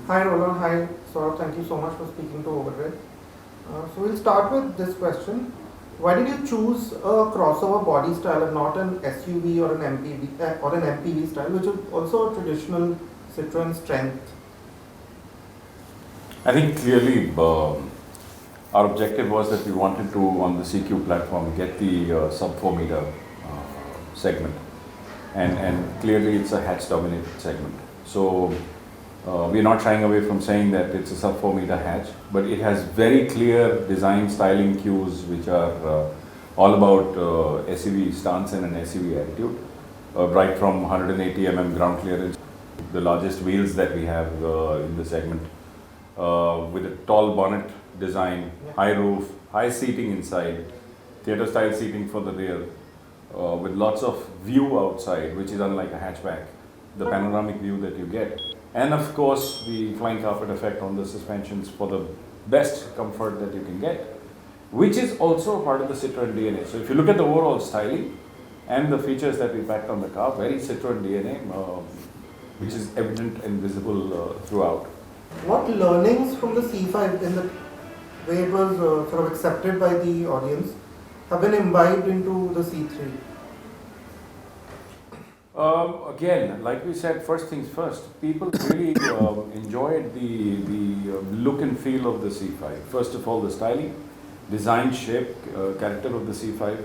Hi Roland, hi Saurabh, thank you so much for speaking to Overdrive. So we'll start with this question. Why did you choose a crossover body style and not an SUV or an MPV style, which is also a traditional Citroen strength? I think clearly our objective was that we wanted to, on the CQ platform, get the sub 4 meter segment. And clearly it's a hatch dominated segment. So we're not shying away from saying that it's a sub 4 meter hatch, but it has very clear design styling cues which are all about SUV stance and an SUV attitude, right from 180 ground clearance, the largest wheels that we have in the segment, with a tall bonnet design, high roof, high seating inside, theatre style seating for the rear, with lots of view outside, which is unlike a hatchback, the panoramic view that you get. And of course, the flying carpet effect on the suspensions for the best comfort that you can get, which is also part of the Citroen DNA. So if you look at the overall styling and the features that we packed on the car, very Citroen DNA, which is evident and visible throughout. What learnings from the C5 in the way it was sort of accepted by the audience have been imbibed into the C3? Again, like we said, first things first, people really enjoyed the look and feel of the C5. First of all, the styling, design, shape, character of the C5.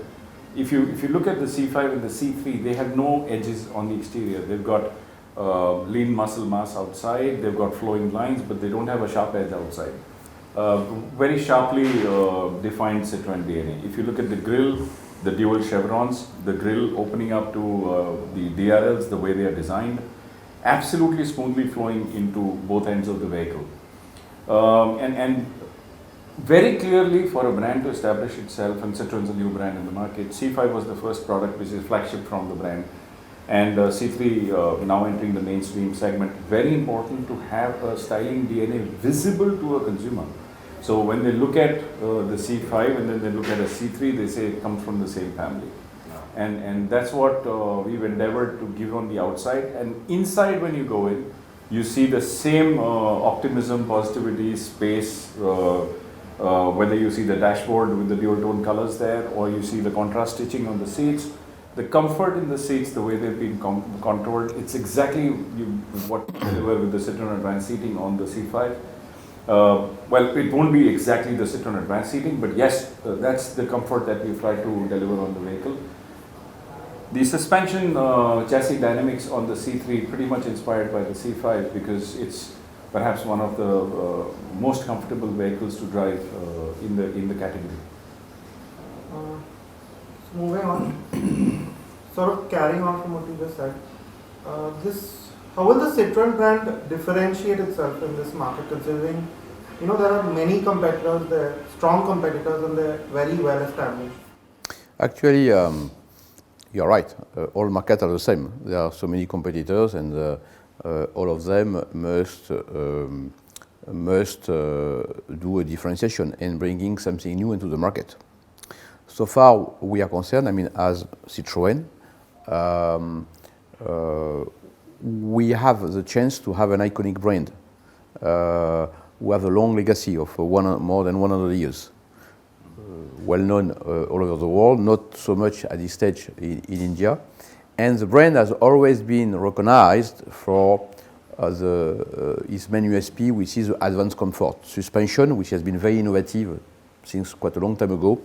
If you look at the C5 and the C3, they have no edges on the exterior. They've got lean muscle mass outside, they've got flowing lines, but they don't have a sharp edge outside. Very sharply defined Citroen DNA. If you look at the grille, the dual chevrons, the grille opening up to the DRLs, the way they are designed, absolutely smoothly flowing into both ends of the vehicle. And very clearly for a brand to establish itself, and Citroen's a new brand in the market, C5 was the first product which is flagship from the brand. And C3 now entering the mainstream segment, very important to have a styling DNA visible to a consumer. So when they look at the C5 and then they look at a C3, they say it comes from the same family. And that's what we've endeavored to give on the outside. And inside when you go in, you see the same optimism, positivity, space, whether you see the dashboard with the dual tone colors there, or you see the contrast stitching on the seats. The comfort in the seats, the way they've been contoured, it's exactly what we deliver with the Citroen Advanced Seating on the C5. Well, it won't be exactly the Citroen Advanced Seating, but yes, that's the comfort that we try to deliver on the vehicle. The suspension chassis dynamics on the C3 pretty much inspired by the C5 because it's perhaps one of the most comfortable vehicles to drive in the category. Moving on, sort of carrying on from what you just said, how will the Citroen brand differentiate itself in this market, considering there are many competitors there, strong competitors, and they're very well established? Actually, you're right. All markets are the same. There are so many competitors, and all of them must do a differentiation and bringing something new into the market. So far, we are concerned, as Citroën, we have the chance to have an iconic brand. We have a long legacy of more than 100 years. Well known all over the world, not so much at this stage in India. And the brand has always been recognized for its main USP, which is advanced comfort. Suspension, which has been very innovative since quite a long time ago,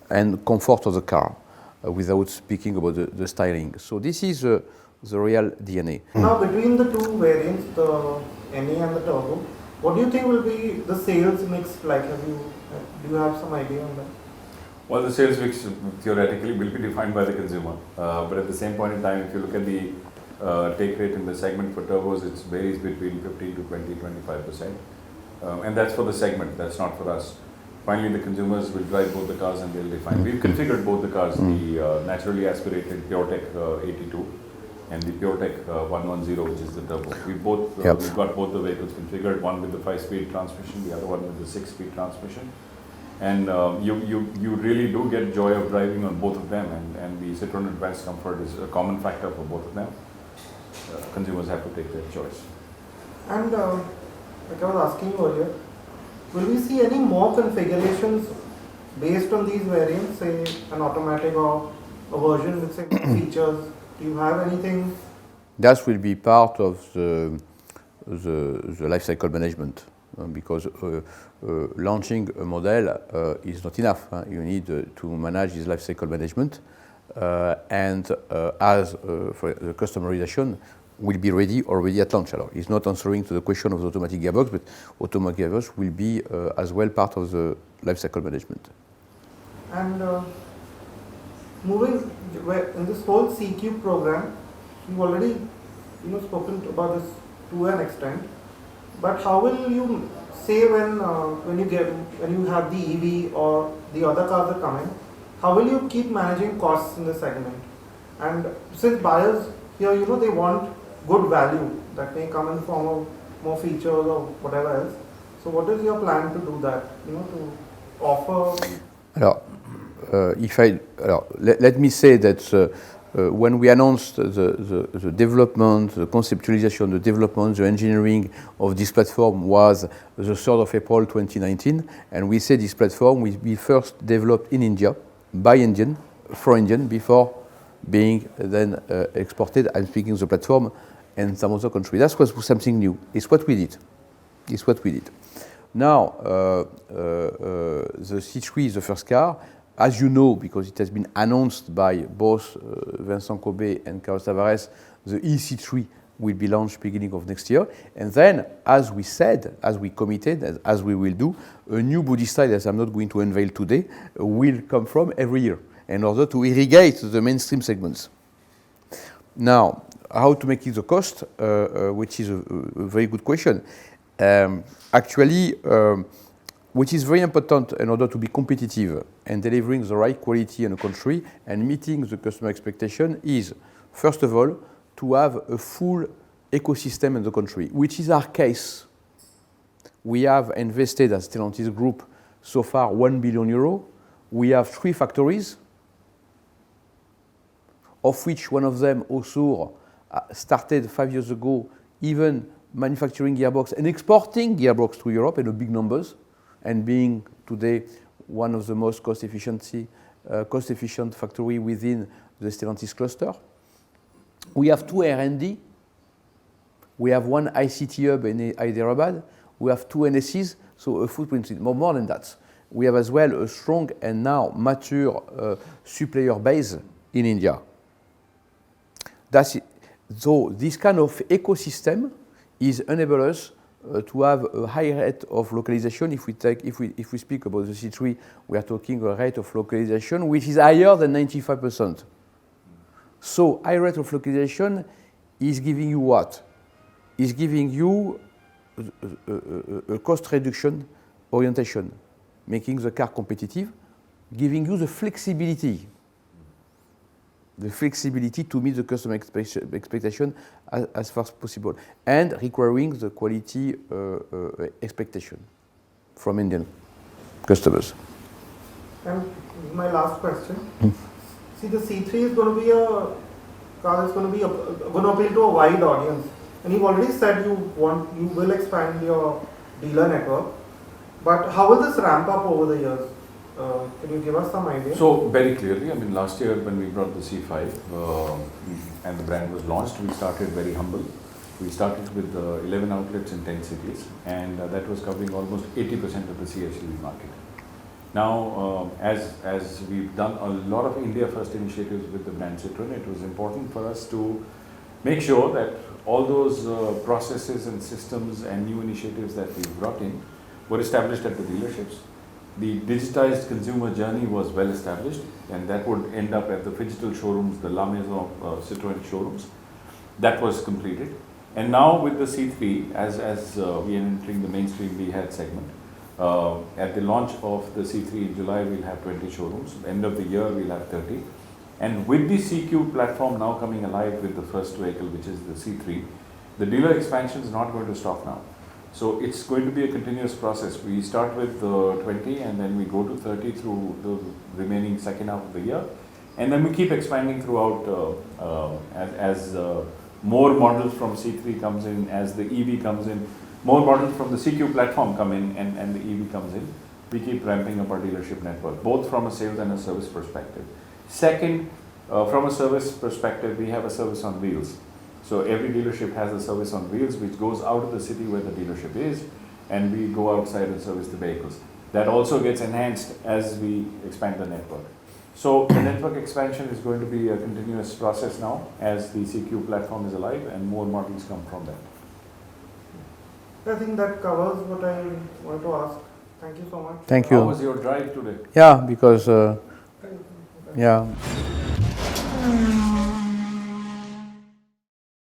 and comfort of the car, without speaking about the styling. So this is the real DNA. Now, between the two variants, the NA and the Turbo, what do you think will be the sales mix like? Do you have some idea on that? Well, the sales mix theoretically will be defined by the consumer, but at the same point in time, if you look at the take rate in the segment for turbos, it varies between 15 to 25%, and that's for the segment. That's not for us. Finally, the consumers will drive both the cars and they'll define. We've configured both the cars, the naturally aspirated PureTech 82 and the PureTech 110, which is the turbo. We've got both the vehicles configured, one with the 5-speed transmission, the other one with the 6-speed transmission. And you really do get joy of driving on both of them, and the Citroen Advanced Comfort is a common factor for both of them. Consumers have to take their choice. And like I was asking you earlier, will we see any more configurations based on these variants, say an automatic or a version with say features? Do you have anything? That will be part of the life cycle management because launching a model is not enough. You need to manage this life cycle management and as for the customization will be ready already at launch. Alors, it's not answering to the question of the automatic gearbox, but automatic gearbox will be as well part of the life cycle management. And moving in this whole CQ program, you've already spoken about this to an extent. But how will you say when you have the EV or the other cars are coming? How will you keep managing costs in this segment? And since buyers here, they want good value that may come in form of more features or whatever else. So what is your plan to do that? To offer. Alors, let me say that when we announced the development, the conceptualization, the development, the engineering of this platform was the 3rd of April 2019, and we said this platform will be first developed in India by Indian, for Indian, before being then exported. I'm speaking of the platform and some other country. That was something new. It's what we did. Now, the C3 is the first car. As you know, because it has been announced by both Vincent Kobe and Carlos Tavares, the EC3 will be launched beginning of next year. And then, as we said, as we committed, as we will do, a new body style, as I'm not going to unveil today, will come from every year in order to irrigate the mainstream segments. Now, how to make it the cost, which is a very good question. Actually, which is very important in order to be competitive and delivering the right quality in a country and meeting the customer expectation is, first of all, to have a full ecosystem in the country, which is our case. We have invested as Stellantis Group so far 1 billion euro. We have 3 factories, of which one of them also started 5 years ago, even manufacturing gearbox and exporting gearbox to Europe in big numbers, and being today one of the most cost-efficient factory within the Stellantis cluster. We have 2 R&D. We have 1 ICT hub in Hyderabad. We have 2 NSCs, so a footprint. More than that. We have as well a strong and now mature supplier base in India. So this kind of ecosystem is enable us to have a high rate of localization. If we speak about the C3, we are talking a rate of localization which is higher than 95%. So high rate of localization is giving you what? Is giving you a cost reduction orientation, making the car competitive, giving you the flexibility to meet the customer expectation as far as possible, and requiring the quality expectation from Indian customers. And my last question. See, the C3 is going to be a car that's going to appeal to a wide audience. And you've already said you will expand your dealer network. But how will this ramp up over the years? Can you give us some idea? So very clearly, last year when we brought the C5 and the brand was launched, we started very humble. We started with 11 outlets in 10 cities, and that was covering almost 80% of the CSUV market. Now, as we've done a lot of India first initiatives with the brand Citroen, it was important for us to make sure that all those processes and systems and new initiatives that we brought in were established at the dealerships. The digitized consumer journey was well established, and that would end up at the phygital showrooms, the La Maison Citroen showrooms. That was completed. And now with the C3, as we are entering the mainstream BHAT segment, at the launch of the C3 in July, we'll have 20 showrooms. End of the year, we'll have 30. And with the CQ platform now coming alive with the first vehicle, which is the C3, the dealer expansion is not going to stop now. So it's going to be a continuous process. We start with 20 and then we go to 30 through the remaining second half of the year. And then we keep expanding throughout as more models from C3 comes in, as the EV comes in. more models from the CQ platform come in and the EV comes in, we keep ramping up our dealership network, both from a sales and a service perspective. Second, from a service perspective, we have a service on wheels. So every dealership has a service on wheels which goes out of the city where the dealership is, and we go outside and service the vehicles. That also gets enhanced as we expand the network. So the network expansion is going to be a continuous process now as the CQ platform is alive and more models come from that. I think that covers what I wanted to ask. Thank you so much. Thank How you. was your drive today? Yeah, because yeah.